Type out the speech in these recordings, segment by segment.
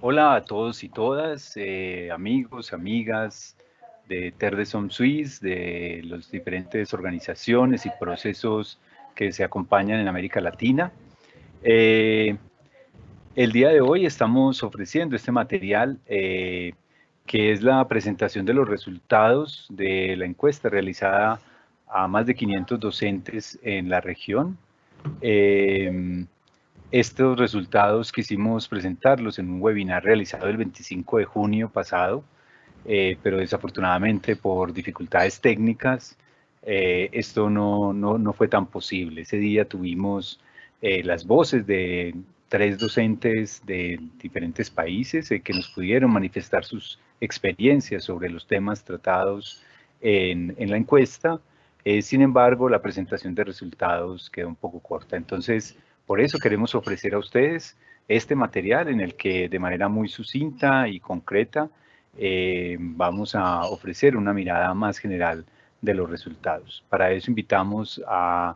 Hola a todos y todas, amigos, amigas de Terre de Somme Suisse, de las diferentes organizaciones y procesos que se acompañan en América Latina. El día de hoy estamos ofreciendo este material que es la presentación de los resultados de la encuesta realizada a más de 500 docentes en la región. Estos resultados quisimos presentarlos en un webinar realizado el 25 de junio pasado, pero desafortunadamente por dificultades técnicas esto no fue tan posible. Ese día tuvimos las voces de 3 docentes de diferentes países que nos pudieron manifestar sus experiencias sobre los temas tratados en la encuesta. Sin embargo, la presentación de resultados quedó un poco corta. Entonces, por eso queremos ofrecer a ustedes este material en el que de manera muy sucinta y concreta vamos a ofrecer una mirada más general de los resultados. Para eso invitamos a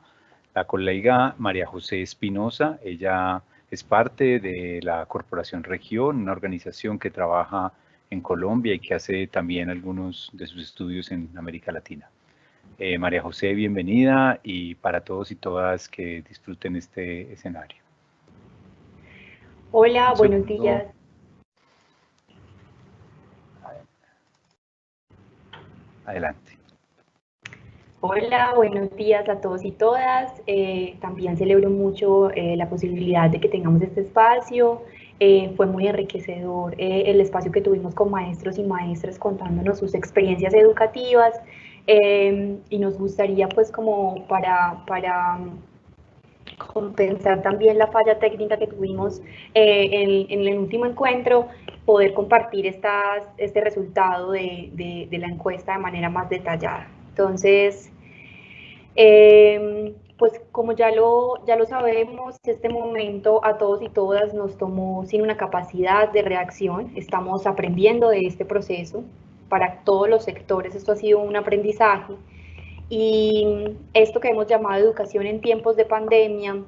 la colega María José Espinosa. Ella es parte de la Corporación Región, una organización que trabaja en Colombia y que hace también algunos de sus estudios en América Latina. María José, bienvenida, y para todos y todas que disfruten este escenario. Hola, buenos días. Adelante. Hola, buenos días a todos y todas. También celebro mucho la posibilidad de que tengamos este espacio. Fue muy enriquecedor el espacio que tuvimos con maestros y maestras contándonos sus experiencias educativas y nos gustaría pues como para compensar también la falla técnica que tuvimos en el último encuentro, poder compartir este resultado de la encuesta de manera más detallada. Entonces, pues como ya lo sabemos, este momento a todos y todas nos tomó sin una capacidad de reacción. Estamos aprendiendo de este proceso. Para todos los sectores esto ha sido un aprendizaje. Y esto que hemos llamado educación en tiempos de pandemia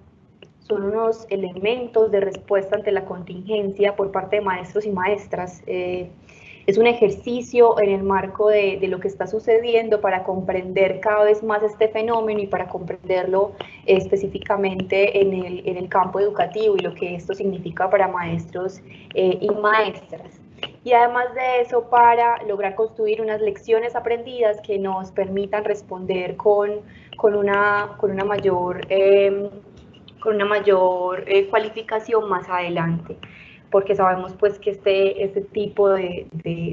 son unos elementos de respuesta ante la contingencia por parte de maestros y maestras. Es un ejercicio en el marco de lo que está sucediendo para comprender cada vez más este fenómeno y para comprenderlo específicamente en el campo educativo y lo que esto significa para maestros y maestras. Y además de eso, para lograr construir unas lecciones aprendidas que nos permitan responder con una mayor cualificación más adelante, porque sabemos pues que este tipo de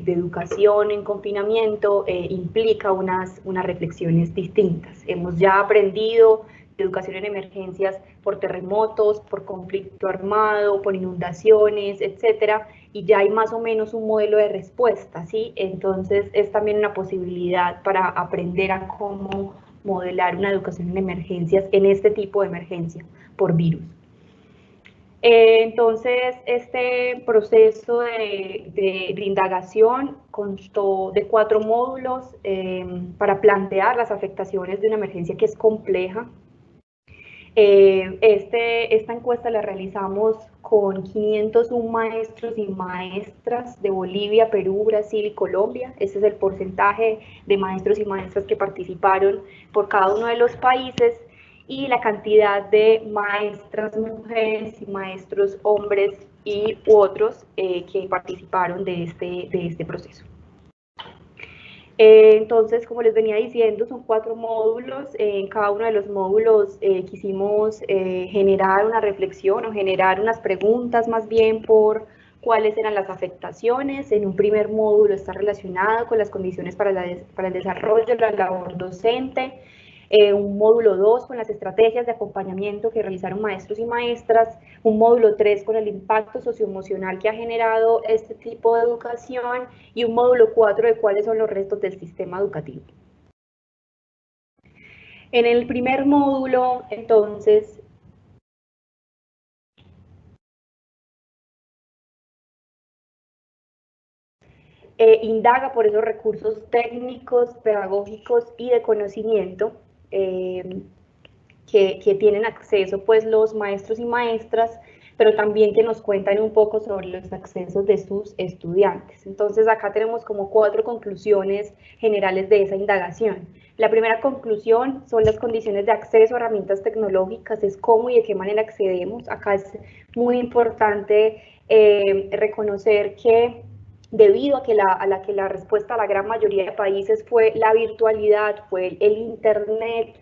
educación en confinamiento implica unas reflexiones distintas. Hemos ya aprendido de educación en emergencias por terremotos, por conflicto armado, por inundaciones, etcétera, y ya hay más o menos un modelo de respuesta, ¿sí? Entonces es también una posibilidad para aprender a cómo modelar una educación en emergencias, en este tipo de emergencia por virus. Entonces, este proceso de indagación constó de 4 módulos para plantear las afectaciones de una emergencia que es compleja. Esta encuesta la realizamos con 501 maestros y maestras de Bolivia, Perú, Brasil y Colombia. Ese es el porcentaje de maestros y maestras que participaron por cada uno de los países, y la cantidad de maestras mujeres y maestros hombres y otros que participaron de este proceso. Entonces, como les venía diciendo, son 4 módulos. En cada uno de los módulos quisimos generar una reflexión o generar unas preguntas más bien por cuáles eran las afectaciones. En un primer módulo está relacionado con las condiciones para el desarrollo de la labor docente. Un módulo 2 con las estrategias de acompañamiento que realizaron maestros y maestras, un módulo 3 con el impacto socioemocional que ha generado este tipo de educación, y un módulo 4 de cuáles son los restos del sistema educativo. En el primer módulo, entonces, indaga por esos recursos técnicos, pedagógicos y de conocimiento que tienen acceso pues los maestros y maestras pero también que nos cuentan un poco sobre los accesos de sus estudiantes. Entonces acá tenemos como 4 conclusiones generales de esa indagación. La primera conclusión son las condiciones de acceso a herramientas tecnológicas, es cómo y de qué manera accedemos. Acá es muy importante reconocer que debido a que la respuesta a la gran mayoría de países fue la virtualidad, fue el Internet,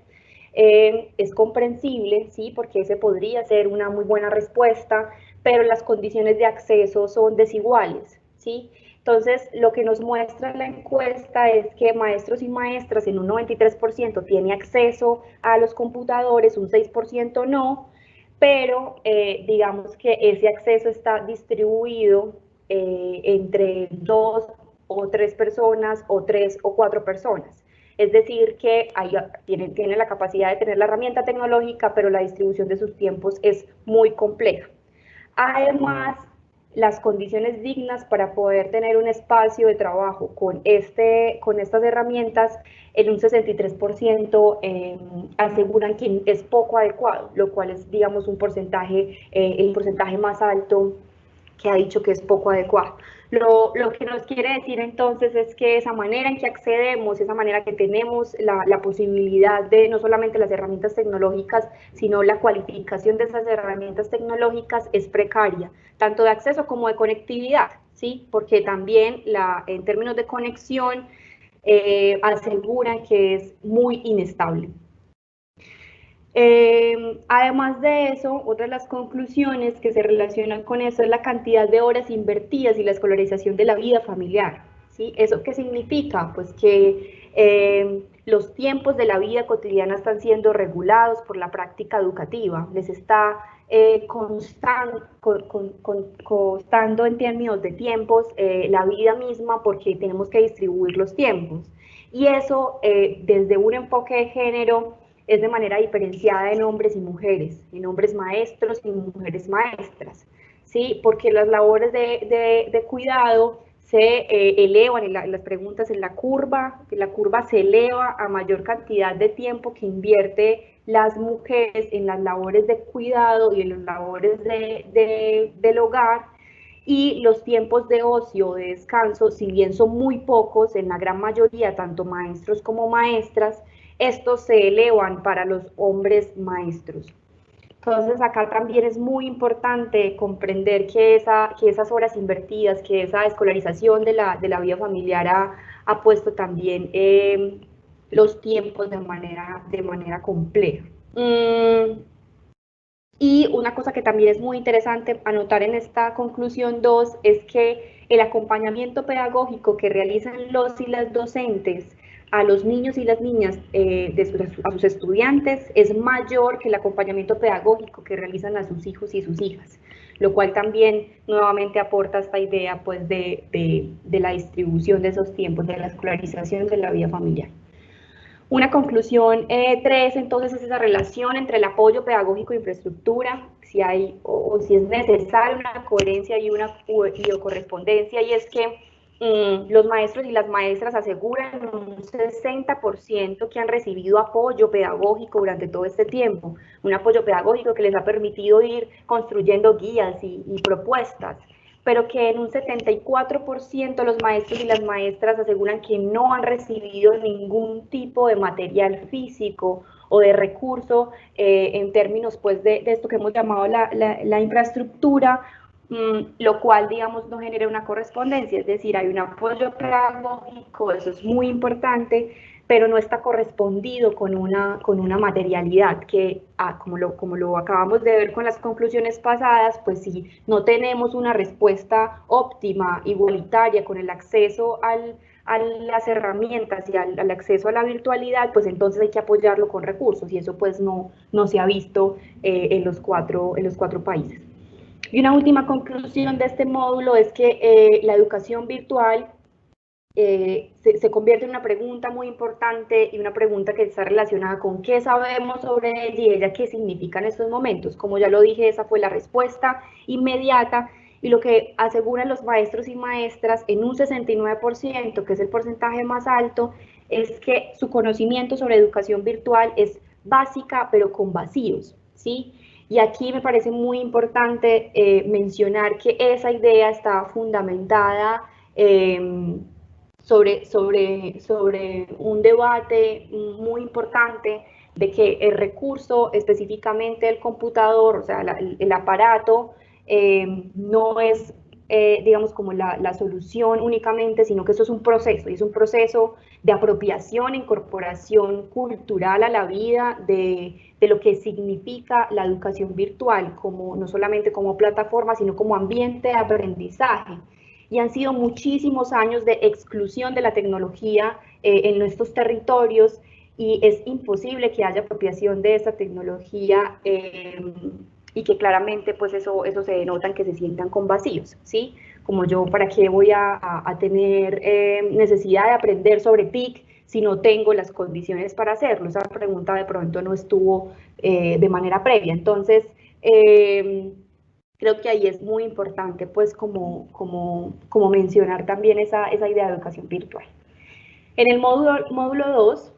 es comprensible, ¿sí? Porque ese podría ser una muy buena respuesta, pero las condiciones de acceso son desiguales, ¿sí? Entonces, lo que nos muestra la encuesta es que maestros y maestras en un 93% tiene acceso a los computadores, un 6% no, pero digamos que ese acceso está distribuido entre 2 o 3 personas o 3 o 4 personas. Es decir, que tiene la capacidad de tener la herramienta tecnológica, pero la distribución de sus tiempos es muy compleja. Además, las condiciones dignas para poder tener un espacio de trabajo con estas herramientas, en un 63% aseguran que es poco adecuado, lo cual es, digamos, el porcentaje más alto que ha dicho que es poco adecuado. Lo que nos quiere decir entonces es que esa manera en que accedemos, esa manera que tenemos la posibilidad de no solamente las herramientas tecnológicas, sino la cualificación de esas herramientas tecnológicas es precaria, tanto de acceso como de conectividad, ¿sí? Porque también en términos de conexión aseguran que es muy inestable. Además de eso, otra de las conclusiones que se relacionan con eso es la cantidad de horas invertidas y la escolarización de la vida familiar, ¿sí? ¿Eso qué significa? Pues que los tiempos de la vida cotidiana están siendo regulados por la práctica educativa, les está constando en términos de tiempos la vida misma porque tenemos que distribuir los tiempos. Y eso desde un enfoque de género es de manera diferenciada en hombres y mujeres, en hombres maestros y mujeres maestras, ¿sí? Porque las labores de cuidado se elevan en las preguntas en la curva se eleva a mayor cantidad de tiempo que invierte las mujeres en las labores de cuidado y en las labores del hogar, y los tiempos de ocio, de descanso, si bien son muy pocos en la gran mayoría, tanto maestros como maestras, estos se elevan para los hombres maestros. Entonces acá también es muy importante comprender que esas horas invertidas, que esa escolarización de la vida familiar ha puesto también los tiempos de manera compleja. Y una cosa que también es muy interesante anotar en esta conclusión 2 es que el acompañamiento pedagógico que realizan los y las docentes a los niños y las niñas, a sus estudiantes, es mayor que el acompañamiento pedagógico que realizan a sus hijos y sus hijas, lo cual también nuevamente aporta esta idea pues, de la distribución de esos tiempos, de la escolarización de la vida familiar. Una conclusión 3, entonces, es esa relación entre el apoyo pedagógico e infraestructura, si hay o si es necesaria una coherencia y una correspondencia, y es que los maestros y las maestras aseguran un 60% que han recibido apoyo pedagógico durante todo este tiempo, un apoyo pedagógico que les ha permitido ir construyendo guías y propuestas, pero que en un 74% los maestros y las maestras aseguran que no han recibido ningún tipo de material físico o de recurso en términos pues, de esto que hemos llamado la infraestructura, lo cual, digamos, no genera una correspondencia, es decir, hay un apoyo pedagógico, eso es muy importante, pero no está correspondido con una materialidad que, como lo acabamos de ver con las conclusiones pasadas, pues si no tenemos una respuesta óptima, igualitaria, con el acceso a las herramientas y al acceso a la virtualidad, pues entonces hay que apoyarlo con recursos, y eso pues no se ha visto en los cuatro países. Y una última conclusión de este módulo es que la educación virtual se convierte en una pregunta muy importante y una pregunta que está relacionada con qué sabemos sobre ella y ella qué significa en estos momentos. Como ya lo dije, esa fue la respuesta inmediata, y lo que aseguran los maestros y maestras en un 69%, que es el porcentaje más alto, es que su conocimiento sobre educación virtual es básica pero con vacíos, ¿sí? Y aquí me parece muy importante mencionar que esa idea está fundamentada sobre un debate muy importante de que el recurso, específicamente el computador, o sea, el aparato, no es, digamos, como la solución únicamente, sino que eso es un proceso, y es un proceso de apropiación, incorporación cultural a la vida de lo que significa la educación virtual, como, no solamente como plataforma, sino como ambiente de aprendizaje. Y han sido muchísimos años de exclusión de la tecnología en nuestros territorios, y es imposible que haya apropiación de esta tecnología y que claramente pues eso se denota en que se sientan con vacíos, ¿sí? Como yo, ¿para qué voy a tener necesidad de aprender sobre TIC si no tengo las condiciones para hacerlo? Esa pregunta de pronto no estuvo de manera previa. Entonces, creo que ahí es muy importante pues como mencionar también esa idea de educación virtual. En el módulo 2,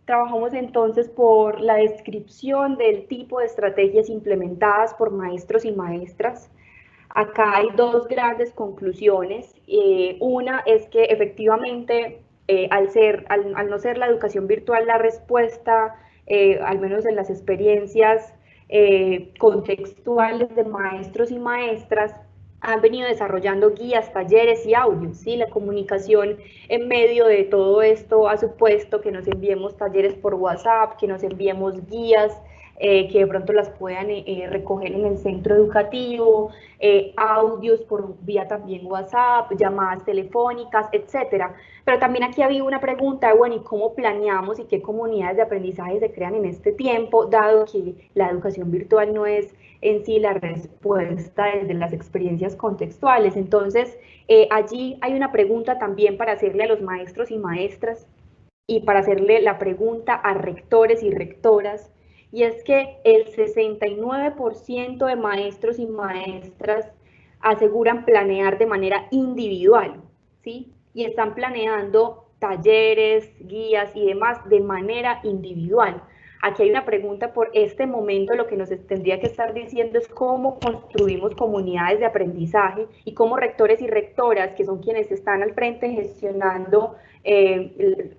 trabajamos entonces por la descripción del tipo de estrategias implementadas por maestros y maestras. Acá hay dos grandes conclusiones. Una es que efectivamente, al no ser la educación virtual la respuesta, al menos en las experiencias contextuales de maestros y maestras, han venido desarrollando guías, talleres y audios, ¿sí? La comunicación en medio de todo esto ha supuesto que nos enviemos talleres por WhatsApp, que nos enviemos guías, que de pronto las puedan recoger en el centro educativo, audios por vía también WhatsApp, llamadas telefónicas, etcétera. Pero también aquí había una pregunta, bueno, ¿y cómo planeamos y qué comunidades de aprendizaje se crean en este tiempo, dado que la educación virtual no es en sí la respuesta desde las experiencias contextuales? Entonces, allí hay una pregunta también para hacerle a los maestros y maestras y para hacerle la pregunta a rectores y rectoras, y es que el 69% de maestros y maestras aseguran planear de manera individual, ¿sí? Y están planeando talleres, guías y demás de manera individual. Aquí hay una pregunta por este momento, lo que nos tendría que estar diciendo es cómo construimos comunidades de aprendizaje y cómo rectores y rectoras, que son quienes están al frente gestionando,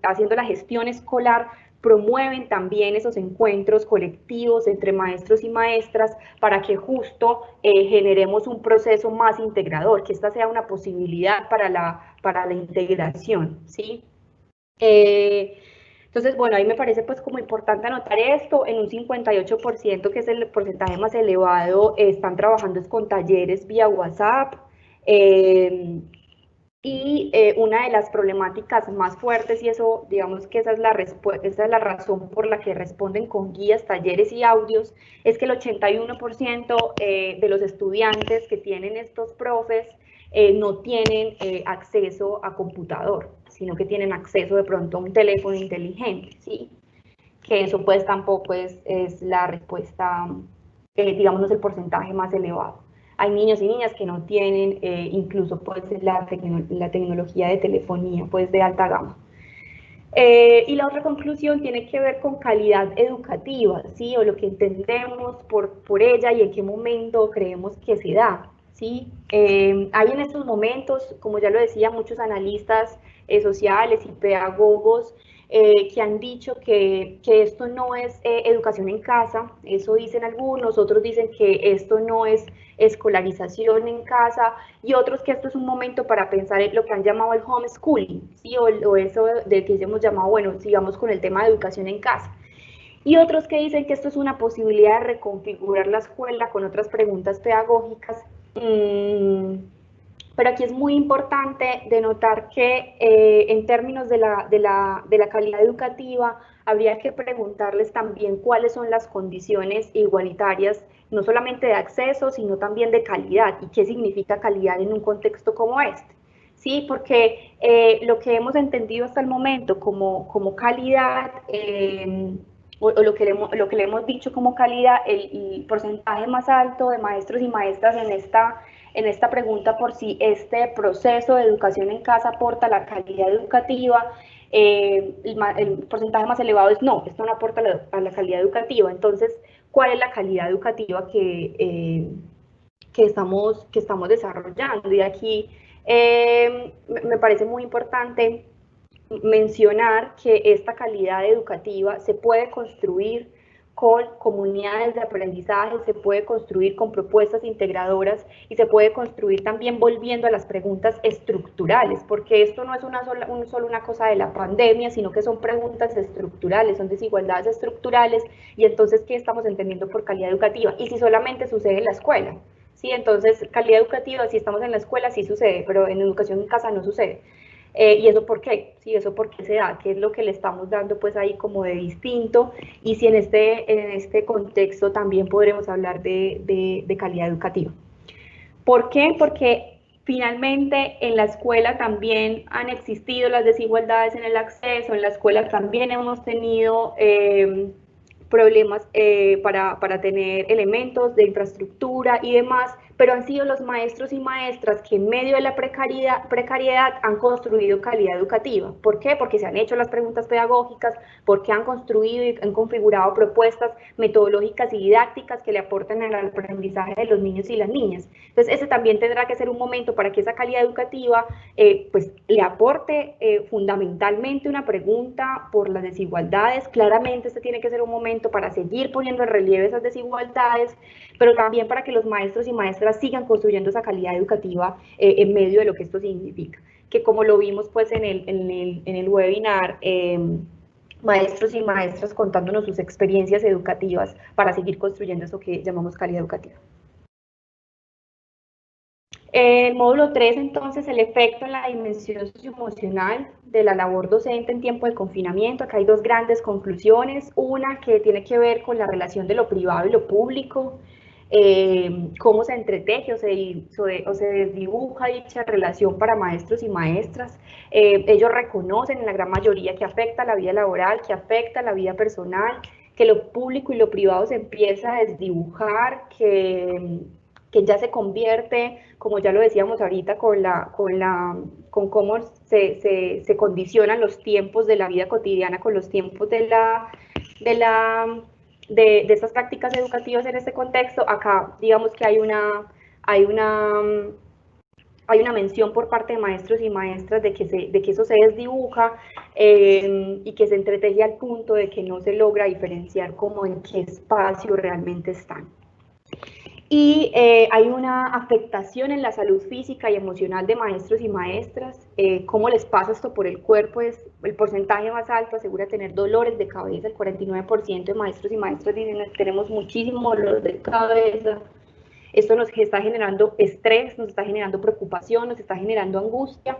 haciendo la gestión escolar, promueven también esos encuentros colectivos entre maestros y maestras para que justo generemos un proceso más integrador, que esta sea una posibilidad para la integración, ¿sí? Entonces, bueno, ahí me parece pues como importante anotar esto. En un 58%, que es el porcentaje más elevado, están trabajando con talleres vía WhatsApp. Y una de las problemáticas más fuertes, y eso, digamos que esa es la razón por la que responden con guías, talleres y audios, es que el 81% de los estudiantes que tienen estos profes no tienen acceso a computador, sino que tienen acceso de pronto a un teléfono inteligente, ¿sí? Que eso pues tampoco es la respuesta, digamos, no es el porcentaje más elevado. Hay niños y niñas que no tienen incluso pues la tecnología de telefonía pues de alta gama. Y la otra conclusión tiene que ver con calidad educativa, ¿sí? O lo que entendemos por ella y en qué momento creemos que se da, ¿sí? Hay en estos momentos, como ya lo decía, muchos analistas sociales y pedagogos que han dicho que esto no es educación en casa, eso dicen algunos, otros dicen que esto no es escolarización en casa, y otros que esto es un momento para pensar en lo que han llamado el homeschooling, ¿sí? o eso de que hemos llamado, bueno, sigamos con el tema de educación en casa. Y otros que dicen que esto es una posibilidad de reconfigurar la escuela con otras preguntas pedagógicas. Pero aquí es muy importante denotar que en términos de la calidad educativa, habría que preguntarles también cuáles son las condiciones igualitarias, no solamente de acceso, sino también de calidad, y qué significa calidad en un contexto como este. Sí, porque lo que hemos entendido hasta el momento como calidad, o lo que le hemos dicho como calidad, el porcentaje más alto de maestros y maestras en esta pregunta por si este proceso de educación en casa aporta la calidad educativa, el porcentaje más elevado es no, esto no aporta a la calidad educativa. Entonces, ¿cuál es la calidad educativa que estamos desarrollando? Y aquí me parece muy importante mencionar que esta calidad educativa se puede construir con comunidades de aprendizaje, se puede construir con propuestas integradoras y se puede construir también volviendo a las preguntas estructurales, porque esto no es solo una cosa de la pandemia, sino que son preguntas estructurales, son desigualdades estructurales. Y entonces, ¿qué estamos entendiendo por calidad educativa? Y si solamente sucede en la escuela, ¿sí? Entonces, calidad educativa, si estamos en la escuela, sí sucede, pero en educación en casa no sucede. ¿Y eso por qué? Sí, eso por qué se da, qué es lo que le estamos dando pues ahí como de distinto, y si en este contexto también podremos hablar de calidad educativa. ¿Por qué? Porque finalmente en la escuela también han existido las desigualdades en el acceso, en la escuela también hemos tenido problemas para tener elementos de infraestructura y demás, pero han sido los maestros y maestras que en medio de la precariedad han construido calidad educativa. ¿Por qué? Porque se han hecho las preguntas pedagógicas, porque han construido y han configurado propuestas metodológicas y didácticas que le aportan al aprendizaje de los niños y las niñas. Entonces, ese también tendrá que ser un momento para que esa calidad educativa pues le aporte fundamentalmente una pregunta por las desigualdades. Claramente este tiene que ser un momento para seguir poniendo en relieve esas desigualdades, pero también para que los maestros y maestras sigan construyendo esa calidad educativa en medio de lo que esto significa. Que como lo vimos pues en el webinar, maestros y maestras contándonos sus experiencias educativas para seguir construyendo eso que llamamos calidad educativa. El módulo 3, entonces, el efecto en la dimensión socioemocional de la labor docente en tiempo de confinamiento. Acá hay dos grandes conclusiones. Una que tiene que ver con la relación de lo privado y lo público, cómo se entreteje o se desdibuja dicha relación para maestros y maestras. Ellos reconocen en la gran mayoría que afecta la vida laboral, que afecta la vida personal, que lo público y lo privado se empieza a desdibujar, que ya se convierte, como ya lo decíamos ahorita, con cómo se condicionan los tiempos de la vida cotidiana con los tiempos de estas prácticas educativas en este contexto. Acá digamos que hay una mención por parte de maestros y maestras de que eso se desdibuja y que se entreteje al punto de que no se logra diferenciar como en qué espacio realmente están. Y hay una afectación en la salud física y emocional de maestros y maestras. ¿Cómo les pasa esto por el cuerpo? Es el porcentaje más alto, asegura tener dolores de cabeza. El 49% de maestros y maestras dicen tenemos muchísimo dolor de cabeza. Esto nos está generando estrés, nos está generando preocupación, nos está generando angustia.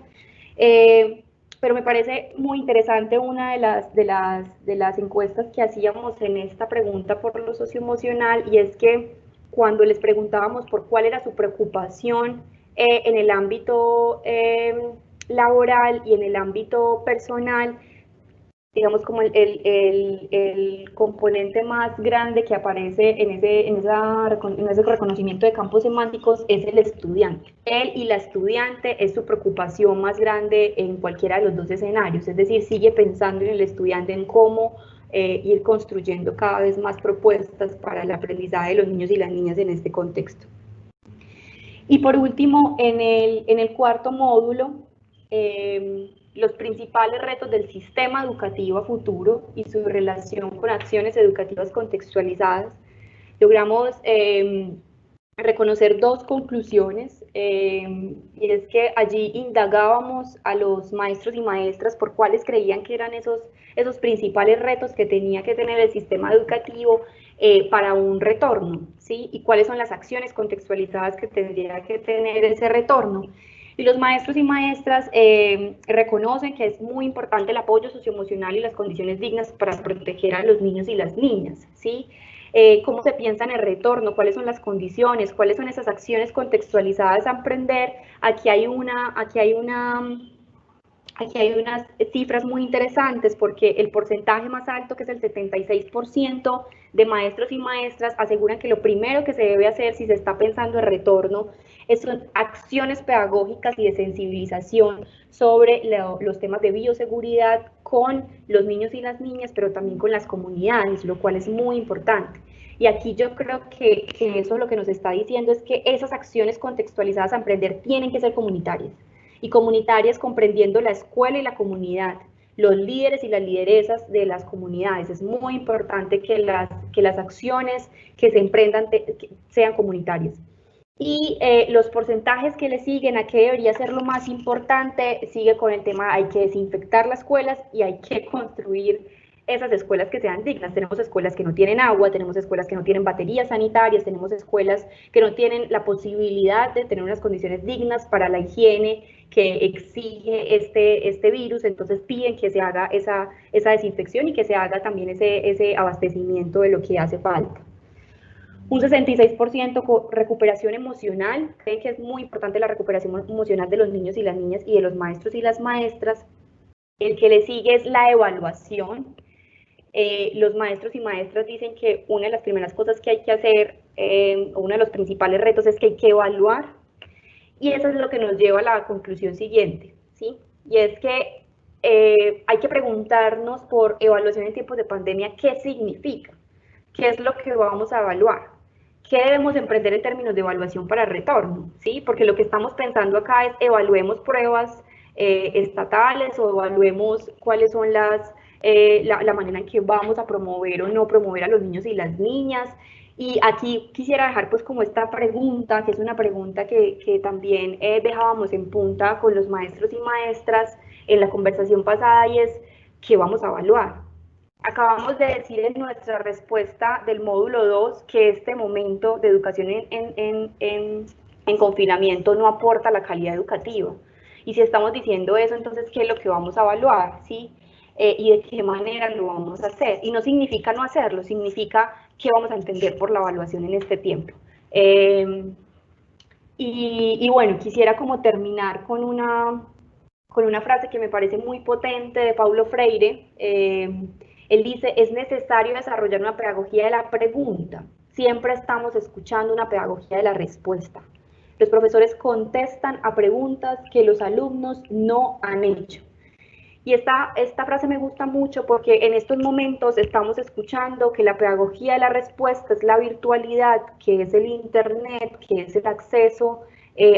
Pero me parece muy interesante una de las encuestas que hacíamos en esta pregunta por lo socioemocional, y es que cuando les preguntábamos por cuál era su preocupación en el ámbito laboral y en el ámbito personal, digamos como el componente más grande que aparece en ese reconocimiento de campos semánticos es el estudiante. Él y la estudiante es su preocupación más grande en cualquiera de los dos escenarios, es decir, sigue pensando en el estudiante, en cómo ir construyendo cada vez más propuestas para el aprendizaje de los niños y las niñas en este contexto. Y por último, en el cuarto módulo, los principales retos del sistema educativo a futuro y su relación con acciones educativas contextualizadas. Logramos reconocer dos conclusiones, y es que allí indagábamos a los maestros y maestras por cuáles creían que eran esos principales retos que tenía que tener el sistema educativo para un retorno, ¿sí? Y cuáles son las acciones contextualizadas que tendría que tener ese retorno. Y los maestros y maestras reconocen que es muy importante el apoyo socioemocional y las condiciones dignas para proteger a los niños y las niñas, ¿sí? Cómo se piensa en el retorno, cuáles son las condiciones, cuáles son esas acciones contextualizadas a emprender. Aquí hay Aquí hay unas cifras muy interesantes porque el porcentaje más alto, que es el 76% de maestros y maestras, aseguran que lo primero que se debe hacer si se está pensando en retorno son acciones pedagógicas y de sensibilización sobre los temas de bioseguridad con los niños y las niñas, pero también con las comunidades, lo cual es muy importante. Y aquí yo creo que eso lo que nos está diciendo es que esas acciones contextualizadas a emprender tienen que ser comunitarias y comunitarias comprendiendo la escuela y la comunidad, los líderes y las lideresas de las comunidades. Es muy importante que las acciones que se emprendan que sean comunitarias. Y los porcentajes que le siguen a qué debería ser lo más importante, sigue con el tema, hay que desinfectar las escuelas y hay que construir esas escuelas que sean dignas. Tenemos escuelas que no tienen agua, tenemos escuelas que no tienen baterías sanitarias, tenemos escuelas que no tienen la posibilidad de tener unas condiciones dignas para la higiene que exige este virus, entonces piden que se haga esa desinfección y que se haga también ese abastecimiento de lo que hace falta. Un 66% recuperación emocional, creen que es muy importante la recuperación emocional de los niños y las niñas y de los maestros y las maestras. El que le sigue es la evaluación. Los maestros y maestras dicen que una de las primeras cosas que hay que hacer, uno de los principales retos es que hay que evaluar, y eso es lo que nos lleva a la conclusión siguiente, ¿sí? Y es que hay que preguntarnos por evaluación en tiempos de pandemia, ¿qué significa? ¿Qué es lo que vamos a evaluar? ¿Qué debemos emprender en términos de evaluación para retorno? ¿Sí? Porque lo que estamos pensando acá es evaluemos pruebas estatales o evaluemos cuáles son la manera en que vamos a promover o no promover a los niños y las niñas. Y aquí quisiera dejar pues como esta pregunta, que es una pregunta que también dejábamos en punta con los maestros y maestras en la conversación pasada, y es ¿qué vamos a evaluar? Acabamos de decir en nuestra respuesta del módulo 2 que este momento de educación en confinamiento no aporta la calidad educativa. Y si estamos diciendo eso, entonces, ¿qué es lo que vamos a evaluar? ¿Sí? Y de qué manera lo vamos a hacer. Y no significa no hacerlo, significa qué vamos a entender por la evaluación en este tiempo. Y bueno, quisiera como terminar con una frase que me parece muy potente de Paulo Freire. Él dice, es necesario desarrollar una pedagogía de la pregunta. Siempre estamos escuchando una pedagogía de la respuesta. Los profesores contestan a preguntas que los alumnos no han hecho. Y esta frase me gusta mucho porque en estos momentos estamos escuchando que la pedagogía de la respuesta es la virtualidad, que es el internet, que es el acceso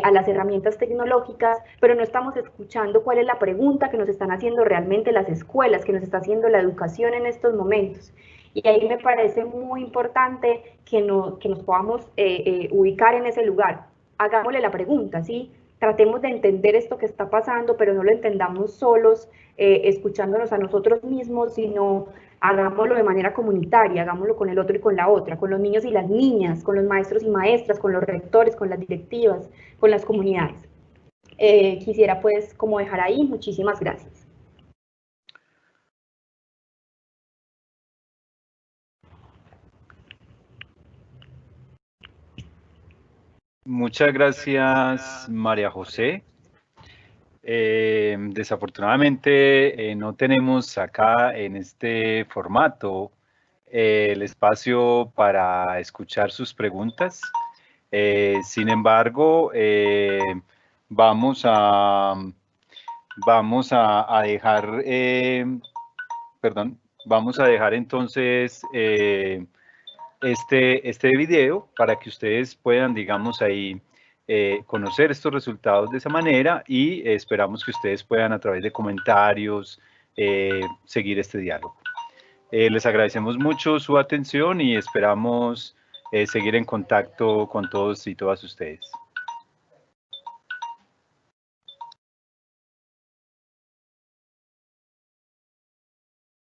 a las herramientas tecnológicas, pero no estamos escuchando cuál es la pregunta que nos están haciendo realmente las escuelas, que nos está haciendo la educación en estos momentos. Y ahí me parece muy importante que nos podamos ubicar en ese lugar. Hagámosle la pregunta, ¿sí? Tratemos de entender esto que está pasando, pero no lo entendamos solos, escuchándonos a nosotros mismos, sino hagámoslo de manera comunitaria, hagámoslo con el otro y con la otra, con los niños y las niñas, con los maestros y maestras, con los rectores, con las directivas, con las comunidades. Quisiera pues como dejar ahí, muchísimas gracias. Muchas gracias, María José. Desafortunadamente no tenemos acá en este formato el espacio para escuchar sus preguntas. Sin embargo, vamos a dejar, vamos a dejar entonces este video para que ustedes puedan, digamos, ahí conocer estos resultados de esa manera, y esperamos que ustedes puedan a través de comentarios seguir este diálogo. Les agradecemos mucho su atención y esperamos seguir en contacto con todos y todas ustedes.